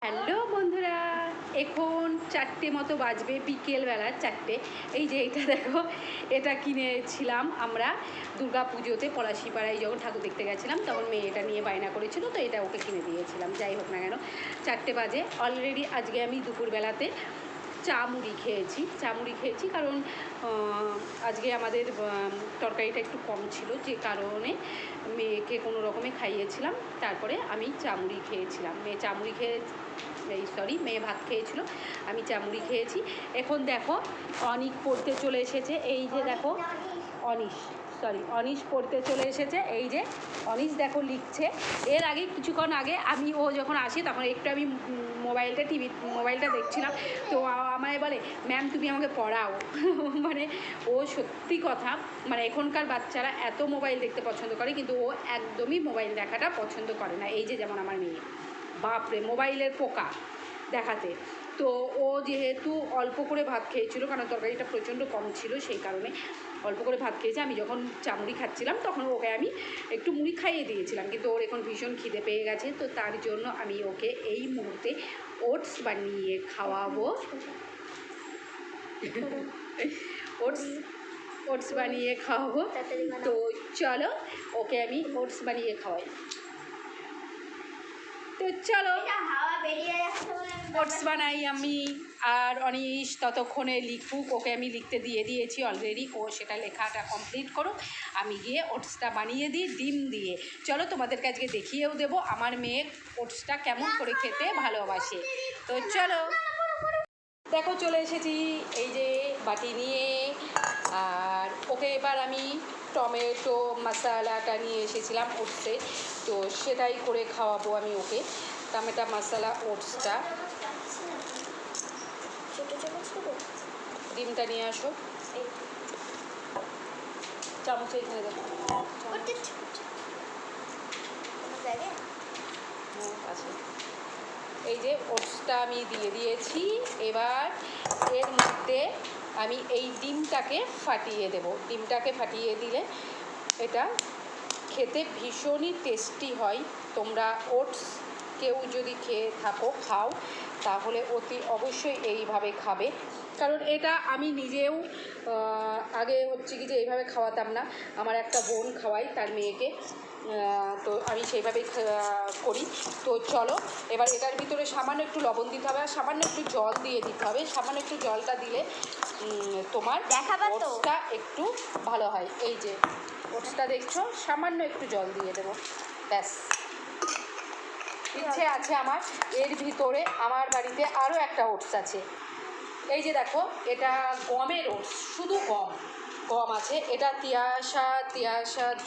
Hello বন্ধুরা, এখন 4টে মতো বাজবে, বিকেলবেলা 4টে। এই যে এটা দেখো, এটা কিনেছিলাম আমরা দুর্গা পুজোতে পলাশিপাড়ায় যখন ঠাকুর দেখতে গেছিলাম, তখন মেয়ে এটা নিয়ে বায়না করেছিল, তো এটা ওকে কিনে দিয়েছিলাম। যাই হোক না কেন, 4টে বাজে অলরেডি। আজকে আমি দুপুরবেলাতে চা মুড়ি খেয়েছি কারণ আজকে আমাদের তরকারিটা একটু কম ছিল, যে কারণে মেয়েকে কোনো রকমে খাইয়েছিলাম। তারপরে আমি চা মুড়ি খেয়েছিলাম। মেয়ে ভাত খেয়েছিল, আমি চা মুড়ি খেয়েছি। এখন দেখো অনিক পড়তে চলে এসেছে। এই যে দেখো অনিশ পড়তে চলে এসেছে। এই যে অনিশ দেখো লিখছে। এর আগে কিছুক্ষণ আগে ও যখন আসে তখন একটু আমি মোবাইলটা দেখছিলাম, তো আমায় বলে, ম্যাম তুমি আমাকে পড়াও। মানে ও সত্যি কথা, মানে এখনকার বাচ্চারা এত মোবাইল দেখতে পছন্দ করে, কিন্তু ও একদমই মোবাইল দেখাটা পছন্দ করে না। এই যে যেমন আমার মেয়ে, বাপরে মোবাইলের পোকা দেখাতে। তো ও যেহেতু অল্প করে ভাত খেয়েছিল, কারণ তরকারিটা প্রচণ্ড কম ছিল, সেই কারণে অল্প করে ভাত খেয়েছে। আমি যখন চামড়ি খাচ্ছিলাম তখন ওকে আমি একটু মুড়ি খাইয়ে দিয়েছিলাম, কিন্তু ওর এখন ভীষণ খিদে পেয়ে গেছে। তো তার জন্য আমি ওকে এই মুহূর্তে ওটস বানিয়ে খাওয়াবো। ওটস বানিয়ে খাওয়াবো। তো চলো ওকে আমি ওটস বানিয়ে খাওয়াই। তো চলো ওটস বানাই আমি, আর অনিশ ততক্ষণে লিখুক। ওকে আমি লিখতে দিয়ে দিয়েছি অলরেডি, ও সেটা লেখাটা কমপ্লিট করো। আমি গিয়ে ওটসটা বানিয়ে দিই ডিম দিয়ে। চলো তোমাদেরকে আজকে দেখিয়েও দেবো আমার মেয়ে ওটসটা কেমন করে খেতে ভালোবাসে। তো চলো দেখো চলে এসেছি এই যে বাটি নিয়ে। আর ওকে এবার আমি টমেটো মশালাটা নিয়ে এসেছিলাম ওটসে, তো সেটাই করে খাওয়াবো আমি ওকে। টমেটো মশলা ওটসটা। ডিমটা নিয়ে আসো, চামচে এখানে দেখো। আচ্ছা, এই যে ওটসটা আমি দিয়ে দিয়েছি। এবার এর মধ্যে আমি এই ডিমটাকে ফাটিয়ে দেব। ডিমটাকে ফাটিয়ে দিলে এটা খেতে ভীষণই টেস্টি হয়। তোমরা ওটস কেউ যদি খাও তাহলে অতি অবশ্যই এইভাবে খাবে, কারণ এটা আমি নিজেও আগে হচ্ছে কি যে এইভাবে খাওয়াতাম না, আমার একটা বোন খাওয়াই তার মেয়েকে, তো আমি সেইভাবেই করি। তো চলো এবার এটার ভিতরে সামান্য একটু লবণ দিতে হবে, আর সামান্য একটু জল দিয়ে দিতে হবে। সামান্য একটু জলটা দিলে তোমার ওটসটা একটু ভালো হয়। এই যে ওটসটা দেখছো, সামান্য একটু জল দিয়ে দেবো, ব্যাস। ইচ্ছে আছে আমার এর ভিতরে, আমার বাড়িতে আরও একটা ওটস আছে। এই যে দেখো, এটা গমের ওটস, শুধু গম আছে। এটা তিয়াশার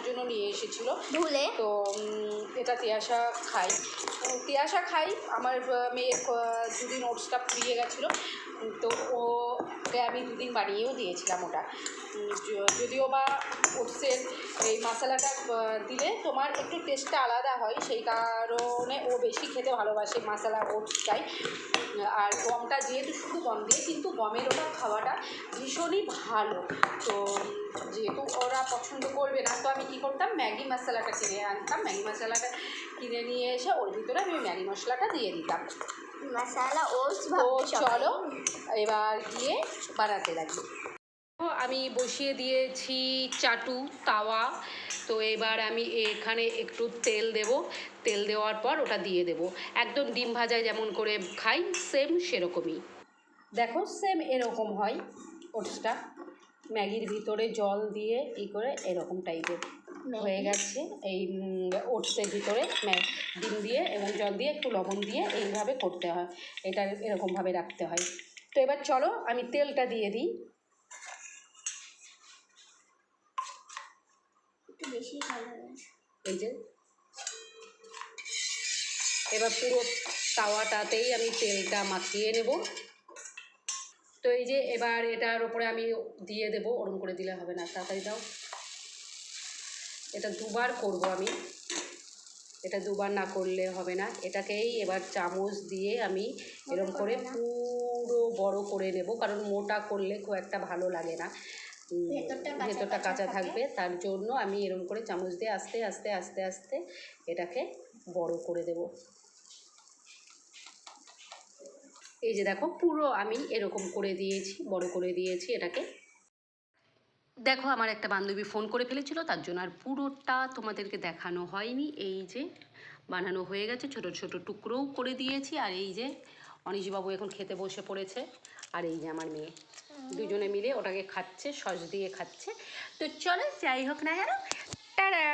জন্য নিয়ে এসেছিল ভুলে, তো এটা তিয়াশা খাই। আমার মেয়ের দুদিন ওটসটা ফুরিয়ে গেছিলো, তো ওকে আমি দুদিন বানিয়েও দিয়েছিলাম ওটা। যদিও বা ওটসের এই মশলাটা দিলে তোমার একটু টেস্টটা আলাদা হয়, সেই কারণে ও বেশি খেতে ভালোবাসে মশলা ওটসটাই। আর গমটা যেহেতু শুধু গম দিয়ে, কিন্তু গমের ওটা খাওয়াটা ভীষণই ভালো। তো যেহেতু ওরা পছন্দ করবে না, তো আমি কী করতাম, ম্যাগি মশলাটা কিনে আনতাম। ম্যাগি মশলাটা কিনে নিয়ে এসে ওর ভিতরে আমি ম্যাগি মশলাটা দিয়ে দিতাম। মশলা ওটস। তো চলো এবার গিয়ে বানাতে লাগি। আমি বসিয়ে দিয়েছি চাটু তাওয়া। তো এবার আমি এখানে একটু তেল দেওয়ার পর ওটা দিয়ে দেব। একদম ডিম ভাজায় যেমন করে খাই সেম সেরকমই। দেখো সেম এরকম হয় ওটসটা, ম্যাগির ভিতরে জল দিয়ে এই করে এরকম টাইপের হয়ে গেছে। এই ওটসের ভিতরে ডিম দিয়ে এবং জল দিয়ে একটু লবণ দিয়ে এইভাবে করতে হয়, এটা এরকমভাবে রাখতে হয়। তো এবার চলো আমি তেলটা দিয়ে দিই। বেশি ভালো হয়। এই যে এবার পুরো তাওয়াটাতেই আমি তেলটা মাখিয়ে নেব। তো এই যে এবার এটার উপরে আমি দিয়ে দেব, ওরম করে দিলে হবে না, তাড়াতাড়ি দাও। এটা দুবার করব আমি, এটা দুবার না করলে হবে না। এটাকেই এবার চামচ দিয়ে আমি এরম করে পুরো বড় করে নেব, কারণ মোটা করলে খুব একটা ভালো লাগে না, ভেতরটা কাঁচা থাকবে। তার জন্য আমি এরকম করে চামচ দিয়ে আস্তে আস্তে আস্তে আস্তে এটাকে বড় করে দেব। এই যে দেখো পুরো আমি এরকম করে দিয়েছি, বড় করে দিয়েছি এটাকে। দেখো আমার একটা বান্ধবী ফোন করে ফেলেছিল, তার জন্য আর পুরোটা তোমাদেরকে দেখানো হয়নি। এই যে বানানো হয়ে গেছে, ছোট ছোট টুকরোও করে দিয়েছি। আর এই যে অনিশবাবু এখন খেতে বসে পড়েছে, আর এই যে আমার মেয়ে, দুজনে মিলে ওটাকে খাচ্ছে, সস দিয়ে খাচ্ছে। তো চলো যাই হোক না কেন, টাটা।